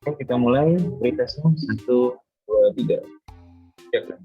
Oke, kita mulai pretestnya 1, 2, 3. Ya kan?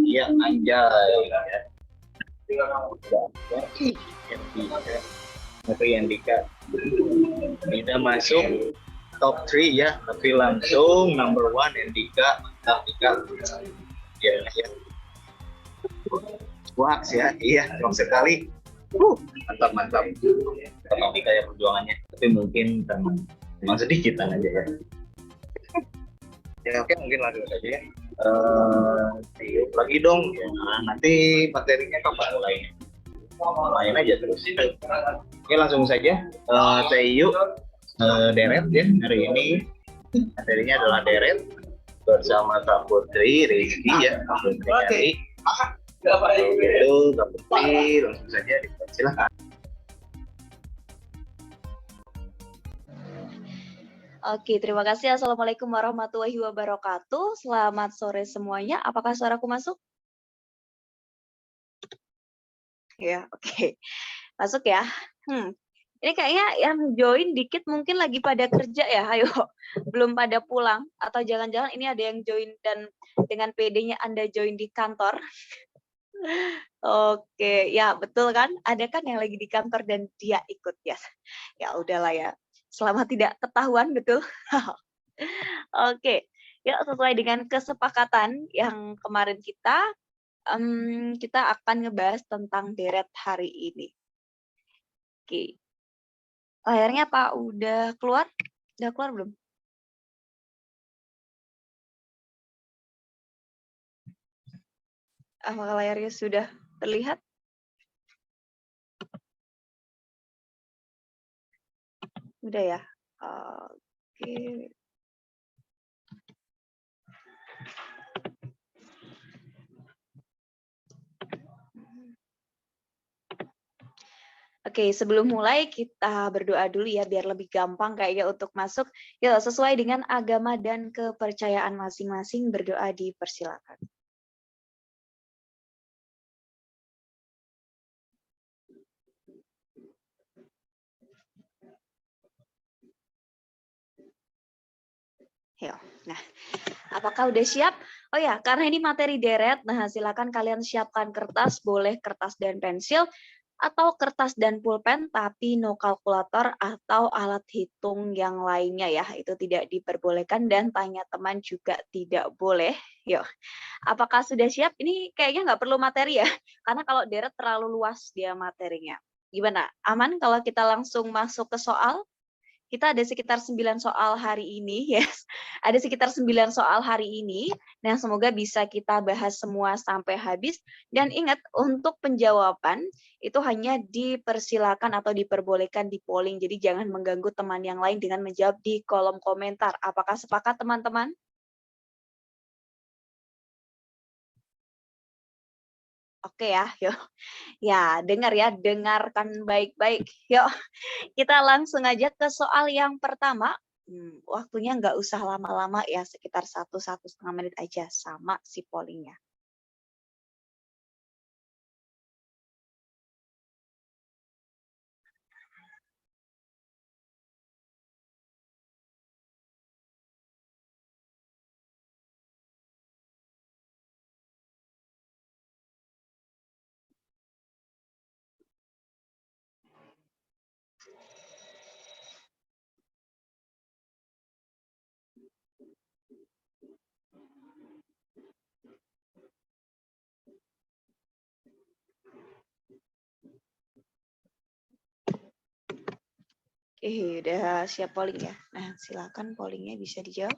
Iya, anjay. Menteri Andika. Kita masuk top 3 ya, tapi langsung number 1 Andika. Mantap, Andika. Ya, ya. Wah, ya, iya, strong sekali. Mantap, mantap. Tetap Andika ya perjuangannya. Tapi mungkin memang sedikit aja ya. Ya oke, mungkin lanjut aja ya. Tiup lagi dong. Ya, nanti materinya kapan mulainya? Main aja terus. Oke, langsung saja. Tiup deret ya hari ini. Materinya adalah deret bersama Kak Putri, Rizky ya. Oke. Itu Kak Putri langsung saja silakan. Oke, terima kasih. Assalamualaikum warahmatullahi wabarakatuh. Selamat sore semuanya. Apakah suaraku masuk? Ya, oke. Masuk ya. Ini kayaknya yang join dikit mungkin lagi pada kerja ya. Ayo, belum pada pulang. Atau jangan-jangan ini ada yang join dan dengan PD-nya Anda join di kantor. Oke, ya betul kan? Ada kan yang lagi di kantor dan dia ikut ya. Ya udahlah ya. Selama tidak ketahuan, betul. Oke, ya sesuai dengan kesepakatan yang kemarin kita akan ngebahas tentang deret hari ini. Oke, layarnya Pak udah keluar? Udah keluar belum? Apakah layarnya sudah terlihat? Udah ya? Oke. Oke, sebelum mulai kita berdoa dulu ya biar lebih gampang kayaknya untuk masuk. Ya, sesuai dengan agama dan kepercayaan masing-masing berdoa dipersilakan. Yuk. Nah, apakah udah siap? Oh ya, karena ini materi deret, nah silakan kalian siapkan kertas, boleh kertas dan pensil, atau kertas dan pulpen, tapi no kalkulator atau alat hitung yang lainnya ya, itu tidak diperbolehkan dan tanya teman juga tidak boleh. Yuk, apakah sudah siap? Ini kayaknya nggak perlu materi ya, karena kalau deret terlalu luas dia materinya. Gimana? Aman kalau kita langsung masuk ke soal? Kita ada sekitar 9 soal hari ini, yes. Ada sekitar 9 soal hari ini. Nah, semoga bisa kita bahas semua sampai habis. Dan ingat, untuk penjawaban itu hanya dipersilakan atau diperbolehkan di polling. Jadi jangan mengganggu teman yang lain dengan menjawab di kolom komentar. Apakah sepakat teman-teman? Oke ya, yuk. Ya, dengar ya, dengarkan baik-baik. Yuk, kita langsung aja ke soal yang pertama. Waktunya nggak usah lama-lama ya, sekitar 1-1,5 menit aja sama si pollingnya. Udah siap polling ya. Nah, silakan pollingnya bisa dijawab.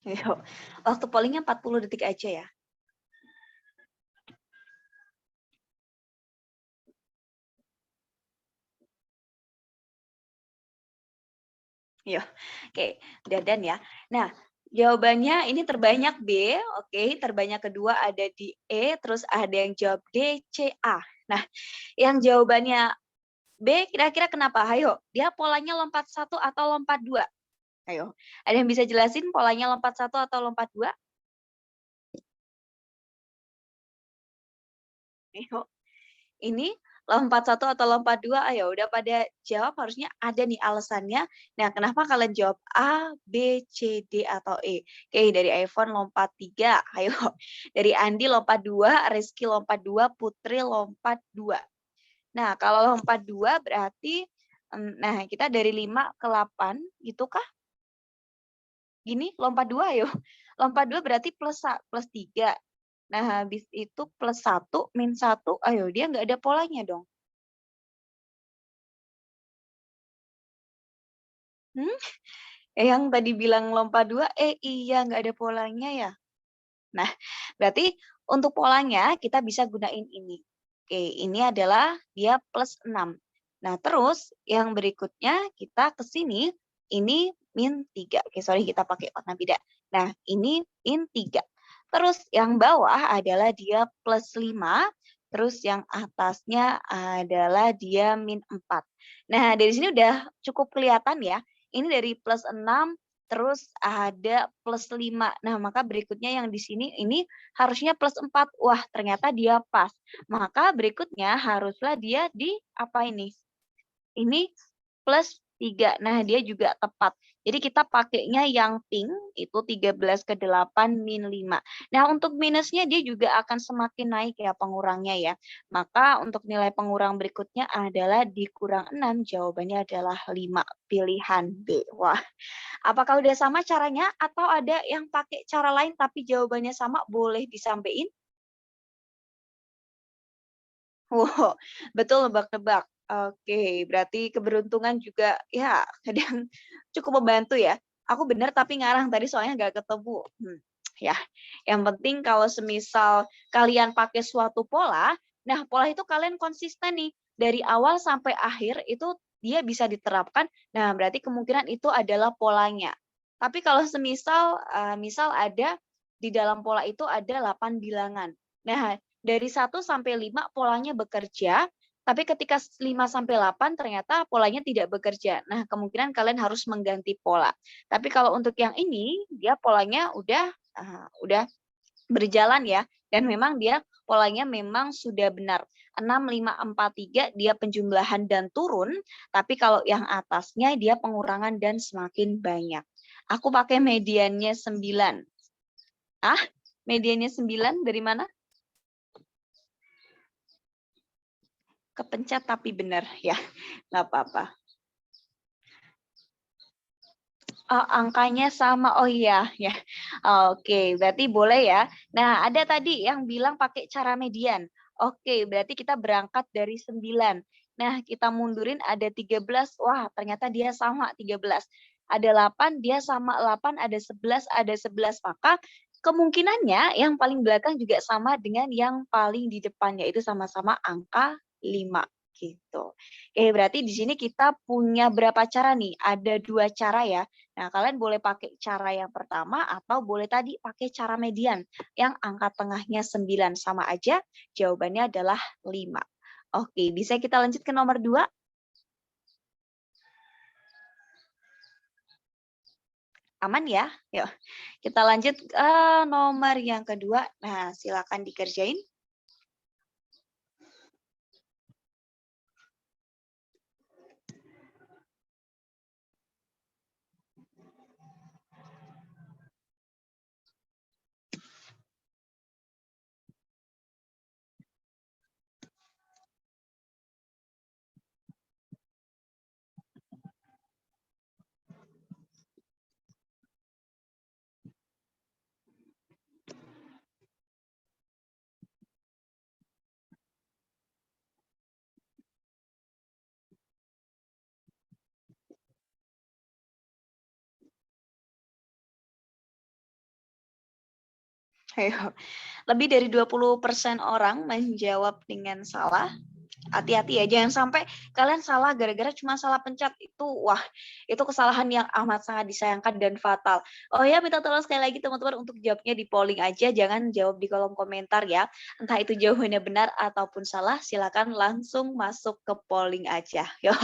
Yuk, waktu pollingnya 40 detik aja ya. Yuk, oke, dan ya. Nah, jawabannya ini terbanyak B, oke, terbanyak kedua ada di E, terus ada yang jawab D, C, A. Nah, yang jawabannya B kira-kira kenapa? Ayo, dia polanya lompat 1 atau lompat 2? Ayo, ada yang bisa jelasin polanya lompat 1 atau lompat 2? Ayo, ini lompat 1 atau lompat 2? Ayo, udah pada jawab harusnya ada nih alasannya. Nah, kenapa kalian jawab A, B, C, D, atau E? Oke, dari iPhone lompat 3. Ayo, dari Andi lompat 2, Rizky lompat 2, Putri lompat 2. Nah, kalau lompat 2 berarti, nah kita dari 5 ke 8, gitu kah? Gini, lompat 2 ayo. Lompat 2 berarti plus 3. Nah, habis itu plus 1, min 1, ayo dia nggak ada polanya dong. Yang tadi bilang lompat 2, iya nggak ada polanya ya. Nah, berarti Untuk polanya kita bisa gunain ini. Oke, ini adalah dia plus 6. Nah, terus yang berikutnya kita ke sini, ini min 3. Oke, sorry kita pakai warna beda. Nah, ini min 3. Terus yang bawah adalah dia plus 5. Terus yang atasnya adalah dia min 4. Nah, dari sini udah cukup kelihatan ya. Ini dari plus 6, terus ada plus 5. Nah, maka berikutnya yang di sini ini harusnya plus 4. Wah, ternyata dia pas. Maka berikutnya haruslah dia di apa ini? Ini plus 3. Nah, dia juga tepat. Jadi kita pakainya yang pink itu 13/8 min 5. Nah, untuk minusnya dia juga akan semakin naik ya pengurangnya ya. Maka untuk nilai pengurang berikutnya adalah dikurang 6. Jawabannya adalah 5. Pilihan B. Wah, apakah udah sama caranya atau ada yang pakai cara lain tapi jawabannya sama? Boleh disampaikan? Wow, betul nebak-nebak. Oke, berarti keberuntungan juga ya kadang cukup membantu ya. Aku benar tapi ngarang tadi soalnya nggak ketemu. Ya, yang penting kalau semisal kalian pakai suatu pola, nah pola itu kalian konsisten nih dari awal sampai akhir itu dia bisa diterapkan. Nah, berarti kemungkinan itu adalah polanya. Tapi kalau semisal misal ada di dalam pola itu ada 8 bilangan. Nah, dari 1 sampai 5 polanya bekerja, tapi ketika 5 sampai 8 ternyata polanya tidak bekerja. Nah, kemungkinan kalian harus mengganti pola. Tapi kalau untuk yang ini, dia polanya udah berjalan ya, dan memang dia polanya memang sudah benar. 6, 5, 4, 3 dia penjumlahan dan turun, tapi kalau yang atasnya dia pengurangan dan semakin banyak. Aku pakai mediannya 9. Ah, mediannya 9 dari mana? Kepencet tapi benar ya, nggak apa-apa. Oh, angkanya sama, oh iya ya. Oke, berarti boleh ya. Nah, ada tadi yang bilang pakai cara median. Oke, berarti kita berangkat dari 9. Nah, kita mundurin ada 13. Wah, ternyata dia sama 13. Ada 8, dia sama 8, ada 11, ada 11. Maka kemungkinannya yang paling belakang juga sama dengan yang paling di depan, yaitu sama-sama angka 5 gitu. Oke, berarti di sini kita punya berapa cara nih? Ada 2 cara ya. Nah, kalian boleh pakai cara yang pertama atau boleh tadi pakai cara median yang angka tengahnya 9 sama aja, jawabannya adalah 5. Oke, bisa kita lanjut ke nomor 2? Aman ya? Yuk, kita lanjut ke nomor yang kedua. Nah, silakan dikerjain. Ayo. Lebih dari 20% orang menjawab dengan salah. Hati-hati ya, jangan sampai kalian salah gara-gara cuma salah pencet itu. Wah, itu kesalahan yang amat sangat disayangkan dan fatal. Oh ya, minta tolong sekali lagi teman-teman untuk jawabnya di polling aja, jangan jawab di kolom komentar ya. Entah itu jawabannya benar ataupun salah, silakan langsung masuk ke polling aja. Yuk,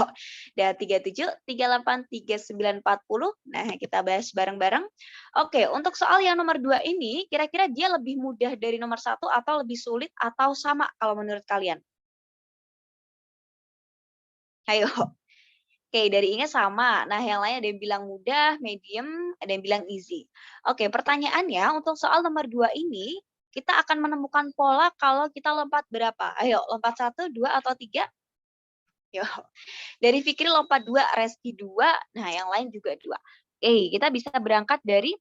dan 37, 38, 39, 40. Nah, kita bahas bareng-bareng. Oke, untuk soal yang nomor 2 ini, kira-kira dia lebih mudah dari nomor 1 atau lebih sulit atau sama kalau menurut kalian? Ayo. Oke, dari ini sama. Nah, yang lain ada yang bilang mudah, medium, ada yang bilang easy. Oke, pertanyaannya untuk soal nomor 2 ini, kita akan menemukan pola kalau kita lompat berapa? Ayo, lompat 1, 2, atau 3? Yuk. Dari Fikri lompat 2, Reski 2, nah yang lain juga 2. Oke, kita bisa berangkat dari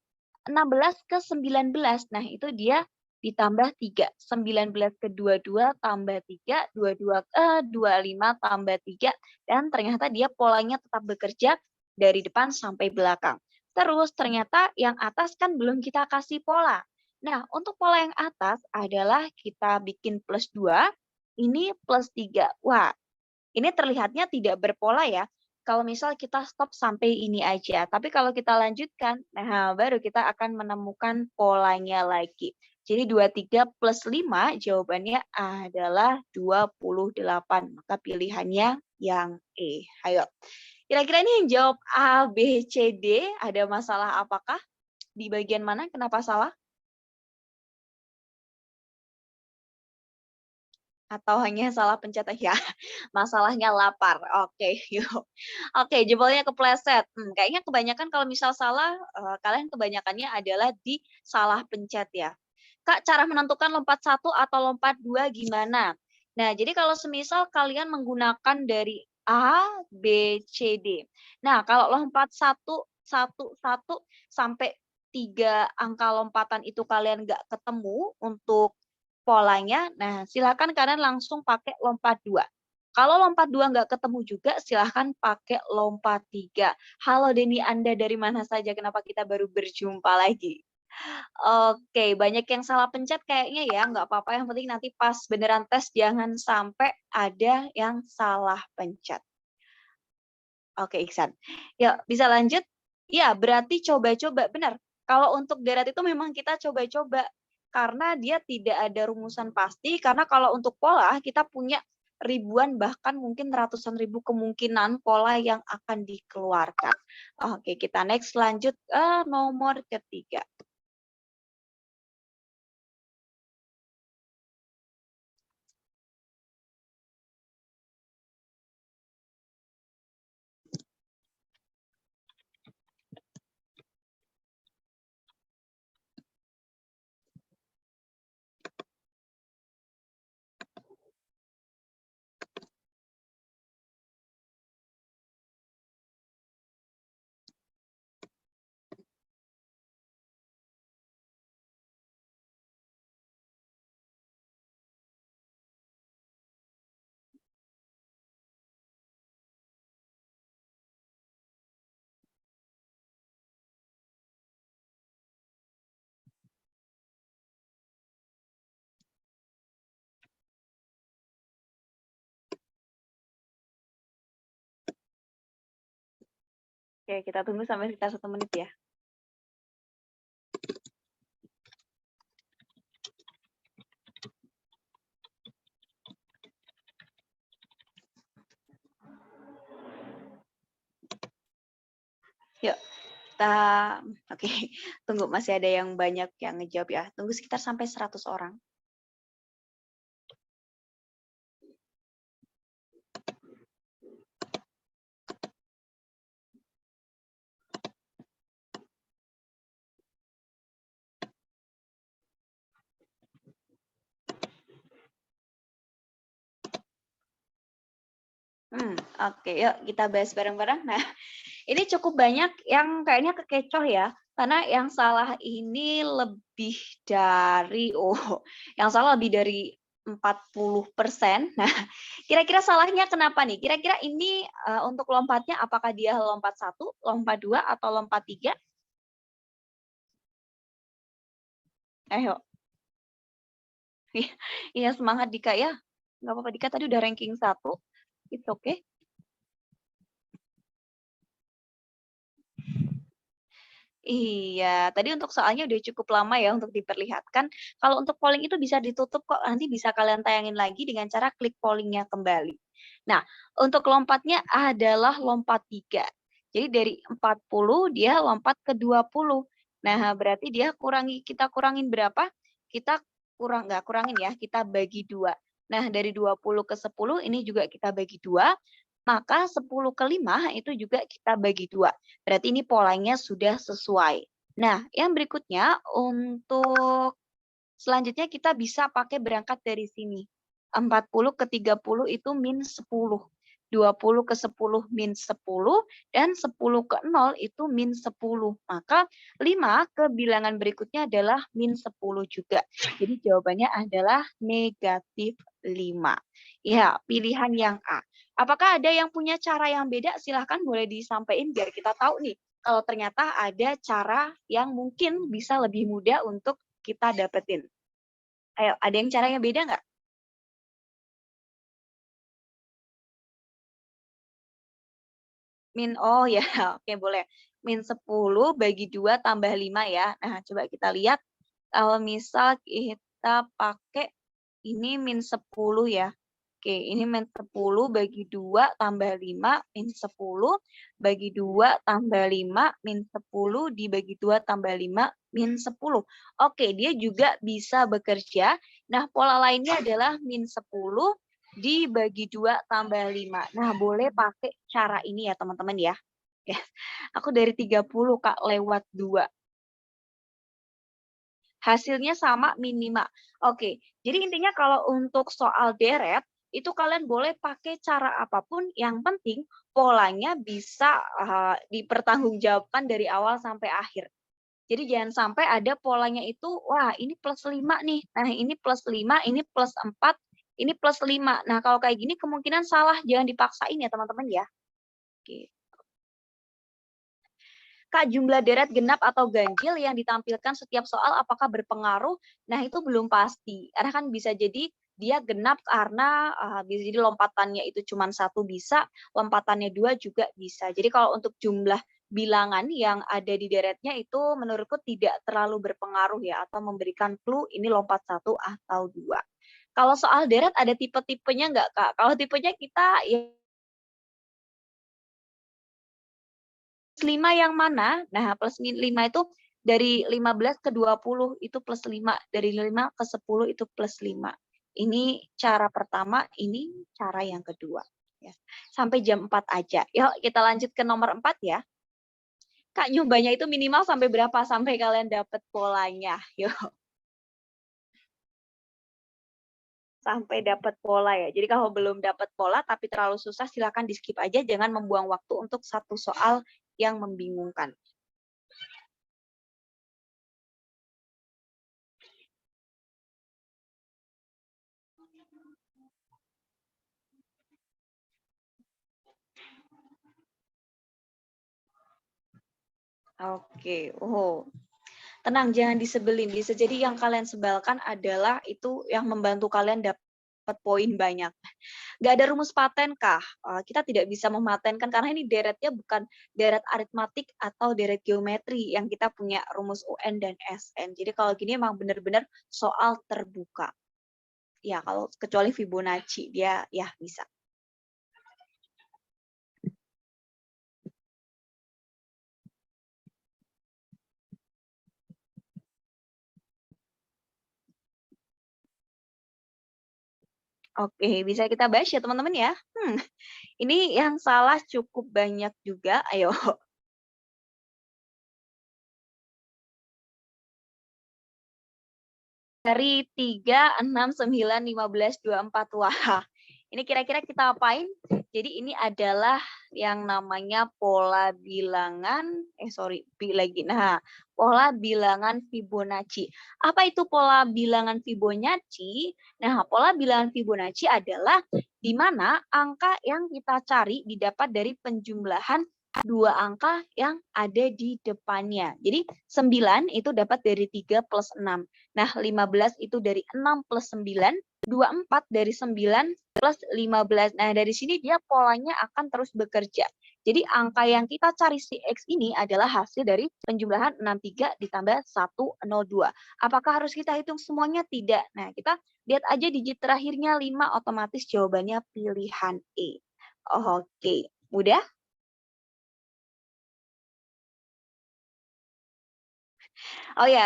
16 ke 19. Nah, itu dia ditambah 3. 19 ke 22 tambah 3, 22 ke 25 tambah 3, dan ternyata dia polanya tetap bekerja dari depan sampai belakang. Terus ternyata yang atas kan belum kita kasih pola. Nah, untuk pola yang atas adalah kita bikin plus 2, ini plus 3. Wah, ini terlihatnya tidak berpola ya. Kalau misal kita stop sampai ini aja. Tapi kalau kita lanjutkan, nah baru kita akan menemukan polanya lagi. Jadi 23 plus 5 jawabannya adalah 28. Maka pilihannya yang E. Ayo. Kira-kira ini yang jawab A, B, C, D. Ada masalah apakah? Di bagian mana? Kenapa salah? Atau hanya salah pencet ya? Masalahnya lapar. Oke, yuk. Oke, jempolnya kepleset. Kayaknya kebanyakan kalau misal salah, kalian kebanyakannya adalah di salah pencet ya. Kak, cara menentukan lompat 1 atau lompat 2 gimana? Nah, jadi kalau semisal kalian menggunakan dari A, B, C, D. Nah, kalau lompat 1, 1, 1 sampai 3 angka lompatan itu kalian nggak ketemu untuk polanya, nah silakan kalian langsung pakai lompat 2. Kalau lompat 2 nggak ketemu juga, silahkan pakai lompat 3. Halo Denny, Anda dari mana saja? Kenapa kita baru berjumpa lagi? Oke, banyak yang salah pencet kayaknya ya, nggak apa-apa, yang penting nanti pas beneran tes jangan sampai ada yang salah pencet. Oke, Iksan. Ya, bisa lanjut? Ya, berarti coba-coba, benar. Kalau untuk deret itu memang kita coba-coba, karena dia tidak ada rumusan pasti, karena kalau untuk pola, kita punya ribuan, bahkan mungkin ratusan ribu kemungkinan pola yang akan dikeluarkan. Oke, kita next, lanjut nomor ketiga. Oke, kita tunggu sampai sekitar 1 menit ya. Yuk, kita oke, tunggu, masih ada yang banyak yang ngejawab ya. Tunggu sekitar sampai 100 orang. Oke, yuk kita bahas bareng-bareng. Nah, ini cukup banyak yang kayaknya kekecoh ya, karena yang salah ini lebih dari, yang salah lebih dari 40%. Nah, kira-kira salahnya kenapa nih? Kira-kira ini untuk lompatnya apakah dia lompat 1, lompat 2, atau lompat 3? Ayo. Iya, semangat Dika ya. Nggak apa-apa, Dika tadi udah ranking 1. It's okay. Iya, tadi untuk soalnya udah cukup lama ya untuk diperlihatkan. Kalau untuk polling itu bisa ditutup kok, nanti bisa kalian tayangin lagi dengan cara klik pollingnya kembali. Nah, untuk lompatnya adalah lompat 3. Jadi dari 40 dia lompat ke 20. Nah, berarti dia kita kurangin berapa? Kita nggak kurangin ya, kita bagi 2. Nah, dari 20 ke 10 ini juga kita bagi 2. Maka 10 ke 5 itu juga kita bagi 2. Berarti ini polanya sudah sesuai. Nah, yang berikutnya untuk selanjutnya kita bisa pakai berangkat dari sini. 40 ke 30 itu min 10. 20 ke 10 min 10. Dan 10 ke 0 itu min 10. Maka 5 ke bilangan berikutnya adalah min 10 juga. Jadi jawabannya adalah negatif 5. Ya, pilihan yang A. Apakah ada yang punya cara yang beda? Silahkan boleh disampaikan biar kita tahu nih. Kalau ternyata ada cara yang mungkin bisa lebih mudah untuk kita dapetin? Ayo, ada yang caranya beda nggak? Oh ya, oke boleh. Min 10 bagi 2 tambah 5 ya. Nah, coba kita lihat. Kalau misal kita pakai ini min 10 ya. Oke, ini min 10 bagi 2 tambah 5, min 10 bagi 2 tambah 5, min 10 dibagi 2 tambah 5, min 10. Oke, dia juga bisa bekerja. Nah, pola lainnya adalah min 10 dibagi 2 tambah 5. Nah, boleh pakai cara ini ya, teman-teman ya. Ya, aku dari 30 Kak lewat 2. Hasilnya sama min 5. Oke, jadi intinya kalau untuk soal deret, itu kalian boleh pakai cara apapun, yang penting polanya bisa dipertanggungjawabkan dari awal sampai akhir. Jadi jangan sampai ada polanya itu, wah ini plus 5 nih, nah ini plus 5, ini plus 4, ini plus 5. Nah kalau kayak gini kemungkinan salah, jangan dipaksain ya teman-teman ya. Oke. Kak, jumlah deret genap atau ganjil yang ditampilkan setiap soal apakah berpengaruh? Nah, itu belum pasti. Karena kan bisa jadi dia genap karena bisa jadi lompatannya itu cuma 1 bisa, lompatannya 2 juga bisa. Jadi kalau untuk jumlah bilangan yang ada di deretnya itu menurutku tidak terlalu berpengaruh ya, atau memberikan clue ini lompat 1 atau 2. Kalau soal deret ada tipe-tipenya nggak, Kak? Kalau tipenya kita ya 5 yang mana? Nah, plus 5 itu dari 15 ke 20 itu plus 5, dari 5 ke 10 itu plus 5. Ini cara pertama, ini cara yang kedua. Ya. Sampai jam 4 aja. Yuk kita lanjut ke nomor 4 ya. Kak, nyobanya itu minimal sampai berapa? Sampai kalian dapat polanya. Yuk. Sampai dapat pola ya. Jadi kalau belum dapat pola tapi terlalu susah, silakan di skip aja. Jangan membuang waktu untuk satu soal yang membingungkan. Oke, tenang, jangan disebelin. Bisa jadi yang kalian sebalkan adalah itu yang membantu kalian dapat poin banyak. Nggak ada rumus paten kah? Kita tidak bisa mematenkan karena ini deretnya bukan deret aritmatik atau deret geometri yang kita punya rumus UN dan SN. Jadi kalau gini emang benar-benar soal terbuka. Ya, kalau kecuali Fibonacci dia ya bisa. Oke, bisa kita bahas ya teman-teman ya. Ini yang salah cukup banyak juga. Ayo. Dari 3, 6, 9, 15, 24. Wah, ini kira-kira kita apain? Jadi ini adalah yang namanya pola bilangan, Nah, pola bilangan Fibonacci. Apa itu pola bilangan Fibonacci? Nah, pola bilangan Fibonacci adalah di mana angka yang kita cari didapat dari penjumlahan dua angka yang ada di depannya. Jadi 9 itu dapat dari 3 plus 6. Nah, 15 itu dari 6 plus 9, 24 dari 9 plus 15. Nah, dari sini dia polanya akan terus bekerja. Jadi angka yang kita cari si X ini adalah hasil dari penjumlahan 63 ditambah 102. Apakah harus kita hitung semuanya? Tidak. Nah, kita lihat aja digit terakhirnya 5, otomatis jawabannya pilihan E. Oke, mudah? Oh ya,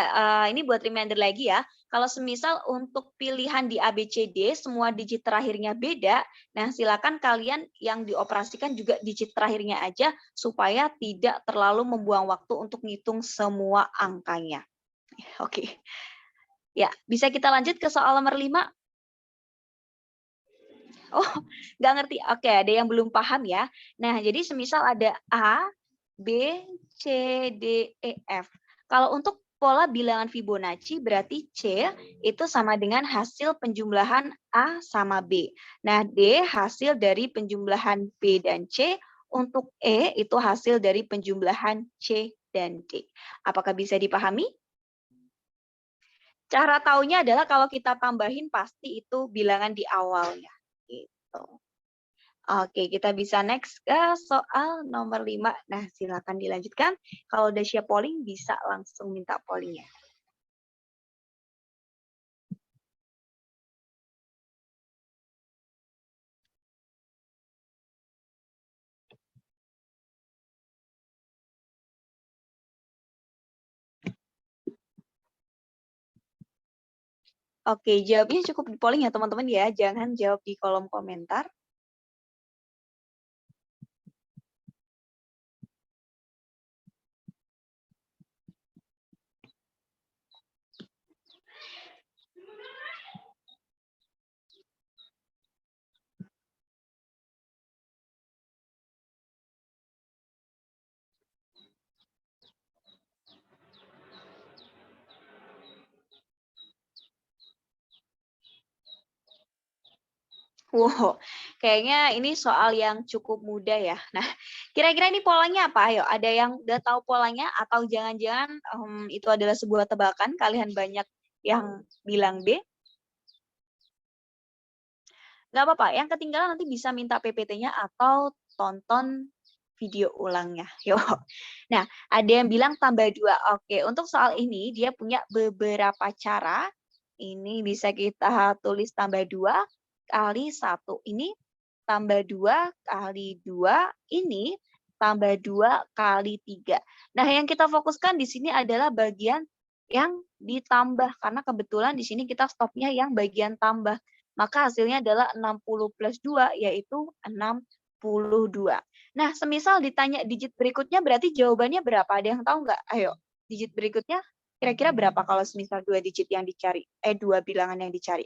ini buat reminder lagi ya. Kalau semisal untuk pilihan di ABCD semua digit terakhirnya beda, nah silakan kalian yang dioperasikan juga digit terakhirnya aja supaya tidak terlalu membuang waktu untuk ngitung semua angkanya. Oke. Ya, bisa kita lanjut ke soal nomor 5? Oh, nggak ngerti. Oke, ada yang belum paham ya. Nah, jadi semisal ada A, B, C, D, E, F. Kalau untuk pola bilangan Fibonacci berarti C itu sama dengan hasil penjumlahan A sama B. Nah, D hasil dari penjumlahan B dan C. Untuk E itu hasil dari penjumlahan C dan D. Apakah bisa dipahami? Cara taunya adalah kalau kita tambahin pasti itu bilangan di awalnya. Gitu. Oke, kita bisa next ke soal nomor 5. Nah, silakan dilanjutkan. Kalau udah siap polling, bisa langsung minta pollingnya. Oke, jawabnya cukup di polling ya teman-teman ya. Jangan jawab di kolom komentar. Wow, kayaknya ini soal yang cukup mudah ya. Nah, kira-kira ini polanya apa? Ayo, ada yang udah tahu polanya atau jangan-jangan itu adalah sebuah tebakan? Kalian banyak yang bilang B? Nggak apa-apa, yang ketinggalan nanti bisa minta PPT-nya atau tonton video ulangnya. Yuk. Nah, ada yang bilang tambah 2. Oke, untuk soal ini dia punya beberapa cara. Ini bisa kita tulis tambah 2 kali 1. Ini tambah 2 kali 2. Ini tambah 2 kali 3. Nah, yang kita fokuskan di sini adalah bagian yang ditambah. Karena kebetulan di sini kita stopnya yang bagian tambah. Maka hasilnya adalah 60 plus 2, yaitu 62. Nah, semisal ditanya digit berikutnya, berarti jawabannya berapa? Ada yang tahu nggak? Ayo, digit berikutnya kira-kira berapa kalau semisal 2 digit yang dicari? 2 bilangan yang dicari.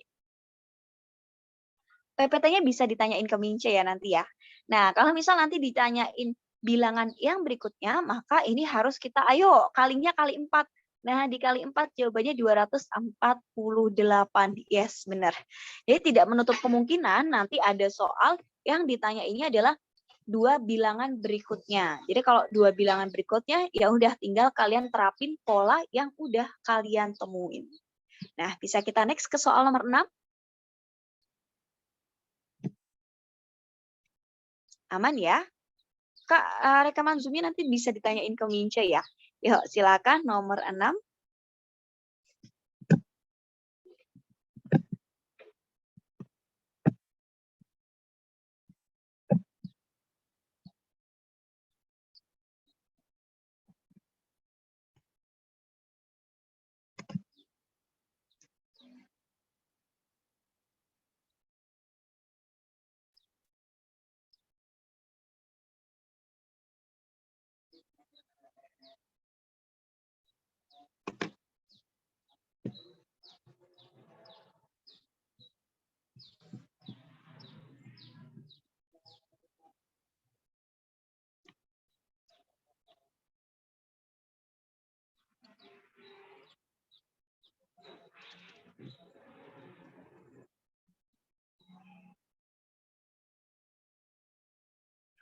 PPT-nya bisa ditanyain ke Mince ya nanti ya. Nah, kalau misal nanti ditanyain bilangan yang berikutnya, maka ini harus kita, ayo, kalinya kali 4. Nah, dikali 4 jawabannya 248. Yes, benar. Jadi tidak menutup kemungkinan nanti ada soal yang ditanya ini adalah 2 bilangan berikutnya. Jadi kalau 2 bilangan berikutnya, ya udah tinggal kalian terapin pola yang udah kalian temuin. Nah, bisa kita next ke soal nomor 6. Aman ya? Kak, rekaman Zoom-nya nanti bisa ditanyain ke Mince ya. Yuk, silakan nomor 6.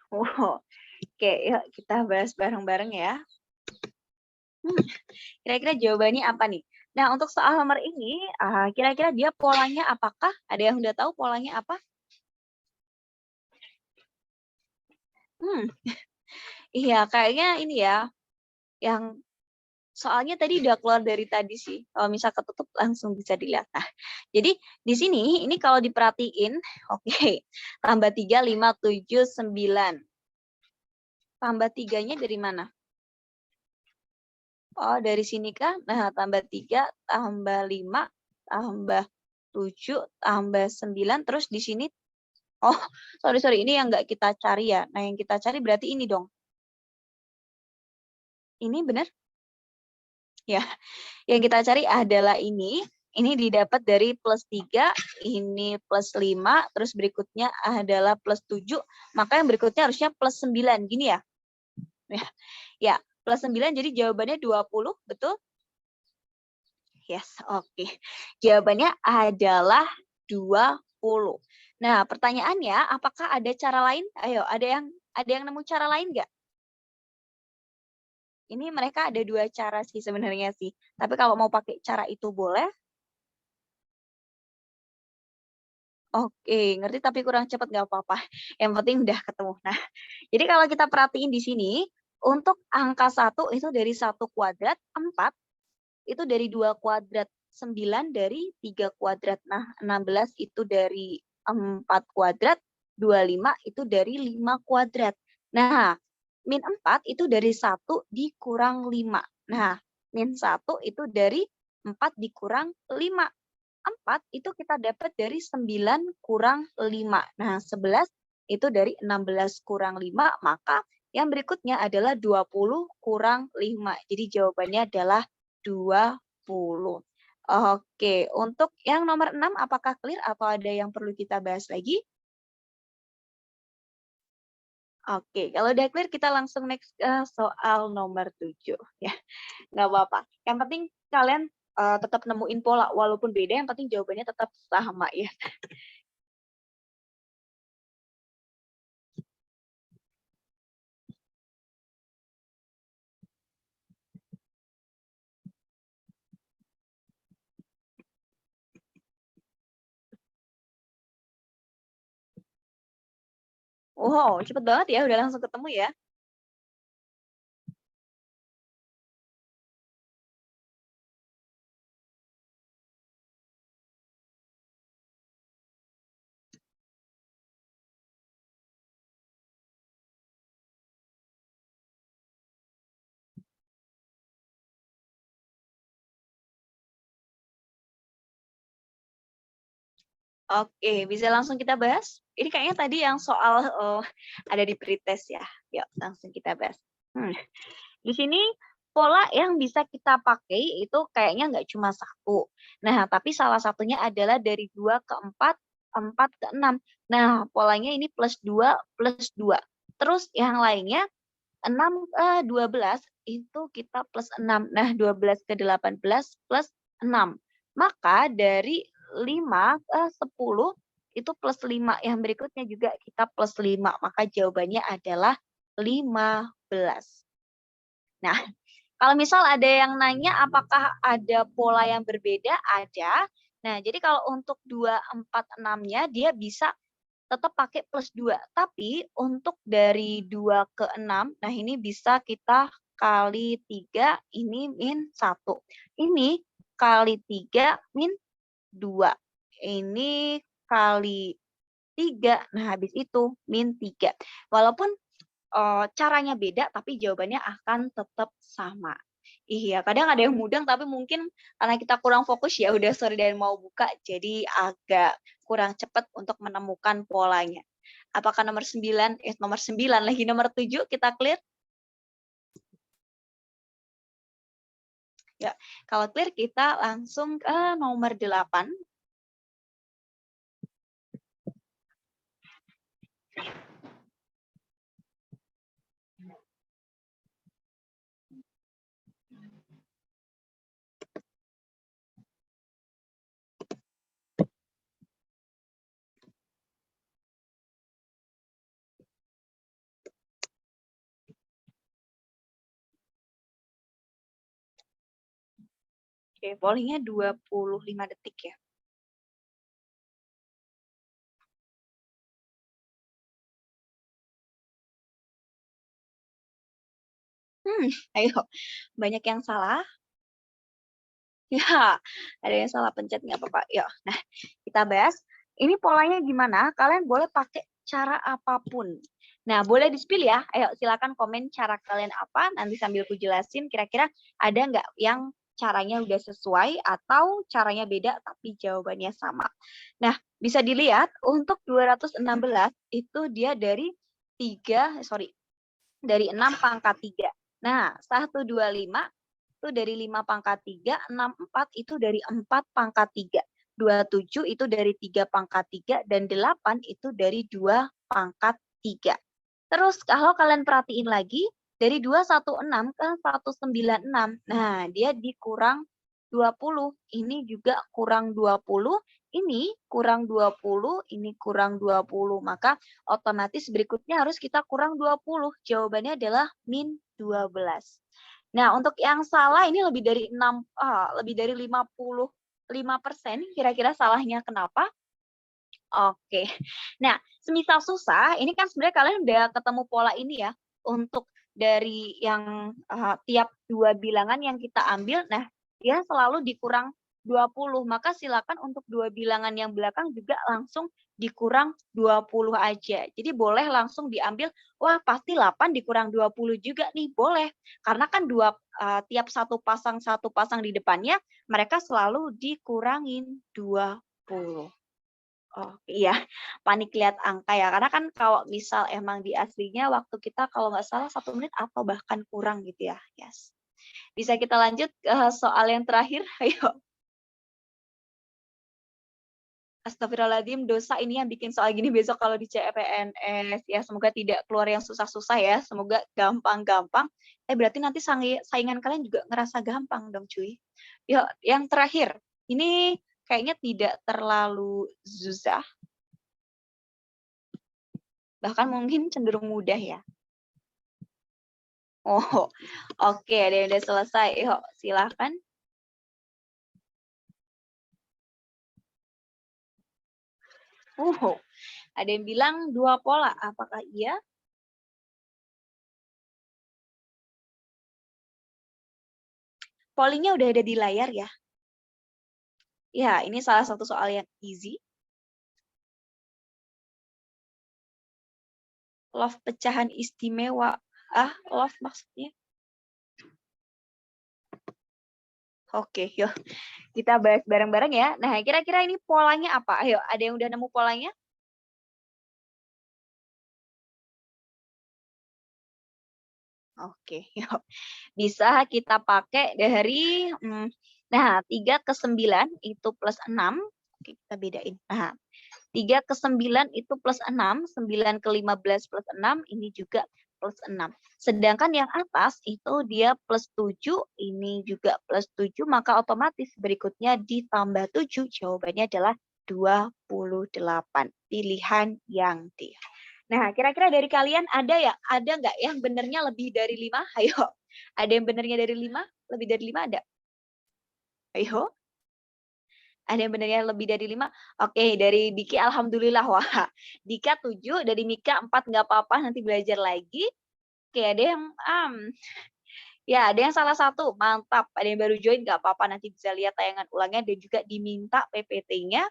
Wow. Oke, yuk kita bahas bareng-bareng ya. Kira-kira jawabannya apa nih? Nah, untuk soal nomor ini, kira-kira dia polanya apakah? Ada yang udah tahu polanya apa? Iya, kayaknya ini ya, yang soalnya tadi udah keluar dari tadi sih. Kalau misal ketutup langsung bisa dilihat. Nah, jadi di sini ini kalau diperhatiin, oke, tambah 3, 5, 7, 9. Tambah 3-nya dari mana? Oh, dari sini kah? Nah, tambah 3, tambah 5, tambah 7, tambah 9. Terus di sini, oh, sorry, ini yang nggak kita cari ya. Nah, yang kita cari berarti ini dong. Ini benar? Ya, yang kita cari adalah ini. Ini didapat dari plus 3, ini plus 5, terus berikutnya adalah plus 7. Maka yang berikutnya harusnya plus 9, gini ya. Ya, plus 9 jadi jawabannya 20, betul? Yes, oke. Jawabannya adalah 20. Nah, pertanyaannya apakah ada cara lain? Ayo, ada yang nemu cara lain nggak? Ini mereka ada 2 cara sih sebenarnya sih. Tapi kalau mau pakai cara itu boleh, Oke, ngerti tapi kurang cepat nggak apa-apa. Yang penting udah ketemu. Nah, jadi kalau kita perhatiin di sini, untuk angka 1 itu dari 1 kuadrat, 4 itu dari 2 kuadrat, 9 dari 3 kuadrat. Nah, 16 itu dari 4 kuadrat, 25 itu dari 5 kuadrat. Nah, min 4 itu dari 1 dikurang 5. Nah, min 1 itu dari 4 dikurang 5. 4 itu kita dapat dari 9 kurang 5. Nah, 11 itu dari 16 kurang 5, maka yang berikutnya adalah 20 kurang 5. Jadi jawabannya adalah 20. Oke, untuk yang nomor 6 apakah clear atau ada yang perlu kita bahas lagi? Oke, kalau udah clear kita langsung next ke soal nomor 7 ya. Nggak apa-apa. Yang penting kalian tetap nemuin pola walaupun beda, yang penting jawabannya tetap sama ya. Wow, cepet banget ya, udah langsung ketemu ya. Oke, bisa langsung kita bahas? Ini kayaknya tadi yang soal ada di pretest ya. Yuk, langsung kita bahas. Di sini pola yang bisa kita pakai itu kayaknya nggak cuma satu. Nah, tapi salah satunya adalah dari 2 ke 4, 4 ke 6. Nah, polanya ini plus 2, plus 2. Terus yang lainnya 6 ke 12 itu kita plus 6. Nah, 12 ke 18 plus 6. Maka dari 5 ke 10 itu plus 5. Yang berikutnya juga kita plus 5. Maka jawabannya adalah 15. Nah, kalau misal ada yang nanya apakah ada pola yang berbeda? Ada. Nah, jadi kalau untuk 2, 4, 6-nya dia bisa tetap pakai plus 2. Tapi untuk dari 2 ke 6, nah ini bisa kita kali 3, ini min 1. Ini kali 3 min 2. Ini kali 3, nah habis itu min 3. Walaupun caranya beda, tapi jawabannya akan tetap sama. Iya, kadang ada yang mudeng, tapi mungkin karena kita kurang fokus ya udah sore dan mau buka, jadi agak kurang cepat untuk menemukan polanya. Apakah nomor 9, nomor 9 lagi, nomor 7 kita clear? Ya, kalau clear kita langsung ke nomor 8. Oke, pollingnya 25 detik ya. Ayo, banyak yang salah. Ya, ada yang salah pencet nggak apa-apa. Yuk, nah kita bahas. Ini polanya gimana? Kalian boleh pakai cara apapun. Nah, boleh di-spill ya. Ayo silakan komen cara kalian apa. Nanti sambil ku jelasin kira-kira ada nggak yang caranya udah sesuai atau caranya beda tapi jawabannya sama. Nah, bisa dilihat untuk 216 itu dia dari 6 pangkat 3. Nah, 125 itu dari 5 pangkat 3, 64 itu dari 4 pangkat 3, 27 itu dari 3 pangkat 3, dan 8 itu dari 2 pangkat 3. Terus kalau kalian perhatiin lagi, dari 216 ke 196, nah dia dikurang 20, ini juga kurang 20, ini kurang 20, ini kurang 20, maka otomatis berikutnya harus kita kurang 20. Jawabannya adalah min 12. Nah, untuk yang salah ini lebih dari 55%, kira-kira salahnya kenapa? Oke. Nah, semisal susah, ini kan sebenarnya kalian udah ketemu pola ini ya, untuk dari yang tiap dua bilangan yang kita ambil, nah dia selalu dikurang 20. Maka silakan untuk dua bilangan yang belakang juga langsung dikurang 20 aja. Jadi boleh langsung diambil, wah pasti 8 dikurang 20 juga nih, boleh. Karena kan tiap satu pasang di depannya, mereka selalu dikurangin 20. Oh, iya, panik lihat angka ya, karena kan kalau misal emang di aslinya waktu kita kalau nggak salah 1 menit atau bahkan kurang gitu ya, yes. Bisa kita lanjut ke soal yang terakhir, ayo. Astagfirullahaladzim, dosa ini yang bikin soal gini besok kalau di CPNS, ya semoga tidak keluar yang susah-susah ya, semoga gampang-gampang. Berarti nanti saingan kalian juga ngerasa gampang dong cuy. Yuk, yang terakhir, ini kayaknya tidak terlalu susah, bahkan mungkin cenderung mudah ya. Oh, oke, ada yang udah selesai. Yuk, silakan. Ada yang bilang 2 pola. Apakah iya? Pollingnya udah ada di layar ya. Ya, ini salah satu soal yang easy. Love pecahan istimewa. Love maksudnya? Oke, yuk. Kita bahas bareng-bareng ya. Nah, kira-kira ini polanya apa? Ayo, ada yang udah nemu polanya? Oke, yuk. Bisa kita pakai dari, nah 3 ke 9 itu plus 6. Oke, kita bedain. Nah, 3 ke 9 itu plus 6, 9 ke 15 plus 6, ini juga plus 6. Sedangkan yang atas itu dia plus 7, ini juga plus 7, maka otomatis berikutnya ditambah 7, jawabannya adalah 28. Pilihan yang D. Nah, kira-kira dari kalian ada nggak yang benernya lebih dari 5? Ayo, ada yang benernya dari 5? Lebih dari 5 ada? Ayo. Ada yang benernya lebih dari 5? Oke, dari Diki alhamdulillah. Wah, Dika 7, dari Mika 4 nggak apa-apa, nanti belajar lagi. Oke, ada yang ya ada yang salah satu, mantap. Ada yang baru join nggak apa-apa, nanti bisa lihat tayangan ulangnya dan juga diminta PPT-nya.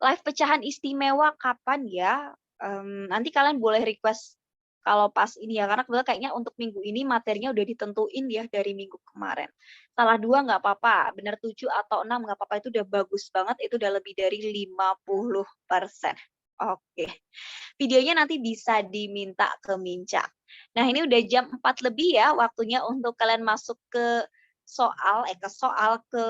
Live pecahan istimewa kapan ya? Nanti kalian boleh request kalau pas ini ya, karena kebetulan kayaknya untuk minggu ini materinya udah ditentuin ya dari minggu kemarin. Salah 2 nggak apa-apa, benar 7 atau 6 nggak apa-apa, itu udah bagus banget, itu udah lebih dari 50%. Oke, videonya nanti bisa diminta ke Minca. Nah ini udah jam 4 lebih ya, waktunya untuk kalian masuk ke ke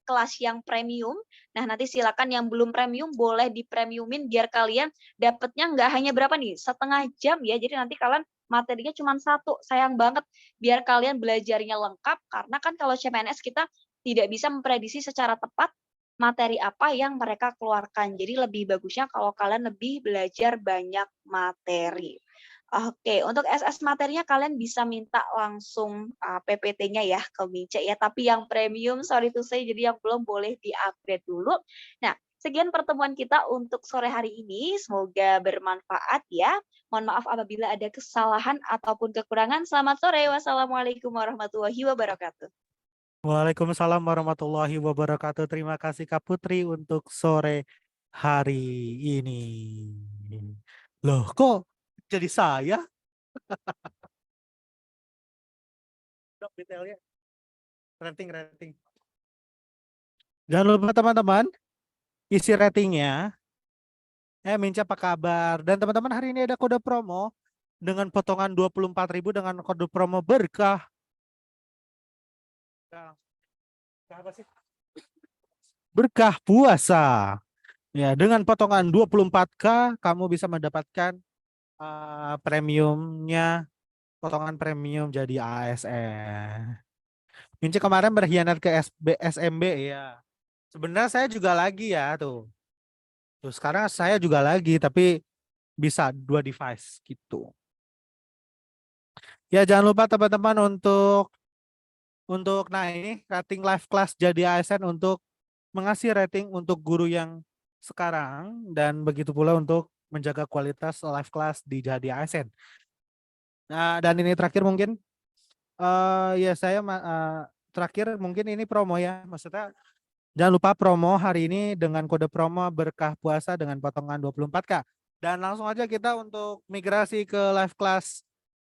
kelas yang premium. Nah, nanti silakan yang belum premium boleh di-premiumin biar kalian dapatnya nggak hanya berapa nih, setengah jam ya. Jadi nanti kalian materinya cuma 1. Sayang banget biar kalian belajarnya lengkap karena kan kalau CPNS kita tidak bisa memprediksi secara tepat materi apa yang mereka keluarkan. Jadi lebih bagusnya kalau kalian lebih belajar banyak materi. Oke, untuk SS materinya kalian bisa minta langsung PPT-nya ya ke Mince ya. Tapi yang premium, sorry to say, jadi yang belum boleh di-upgrade dulu. Nah, sekian pertemuan kita untuk sore hari ini. Semoga bermanfaat ya. Mohon maaf apabila ada kesalahan ataupun kekurangan. Selamat sore. Wassalamualaikum warahmatullahi wabarakatuh. Waalaikumsalam warahmatullahi wabarakatuh. Terima kasih Kak Putri untuk sore hari ini. Loh, kok jadi saya? Dok, detailnya. Rating. Jangan lupa teman-teman, isi ratingnya. Minca apa kabar? Dan teman-teman hari ini ada kode promo dengan potongan 24.000 dengan kode promo berkah. Apa sih? Berkah puasa. Ya, dengan potongan 24K kamu bisa mendapatkan premiumnya, potongan premium jadi ASN. Minci kemarin berkhianat ke SMB ya. Sebenarnya saya juga lagi ya tuh. Tuh sekarang saya juga lagi tapi bisa 2 device gitu. Ya jangan lupa teman-teman untuk nah ini rating live class jadi ASN untuk mengasih rating untuk guru yang sekarang dan begitu pula untuk menjaga kualitas live class di Jadi ASN. Nah, dan ini terakhir mungkin ya saya terakhir mungkin ini promo ya. Maksudnya jangan lupa promo hari ini dengan kode promo berkah puasa dengan potongan 24K. Dan langsung aja kita untuk migrasi ke live class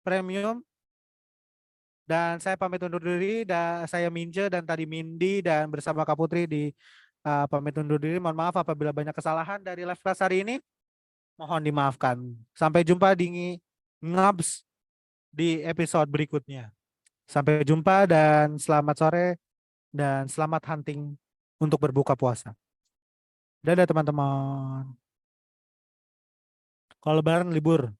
premium. Dan saya pamit undur diri, dan saya Mince dan tadi Mindy dan bersama Kak Putri di pamit undur diri. Mohon maaf apabila banyak kesalahan dari live class hari ini. Mohon dimaafkan. Sampai jumpa di Ngabs di episode berikutnya. Sampai jumpa dan selamat sore dan selamat hunting untuk berbuka puasa. Dadah teman-teman. Kalau lebaran libur.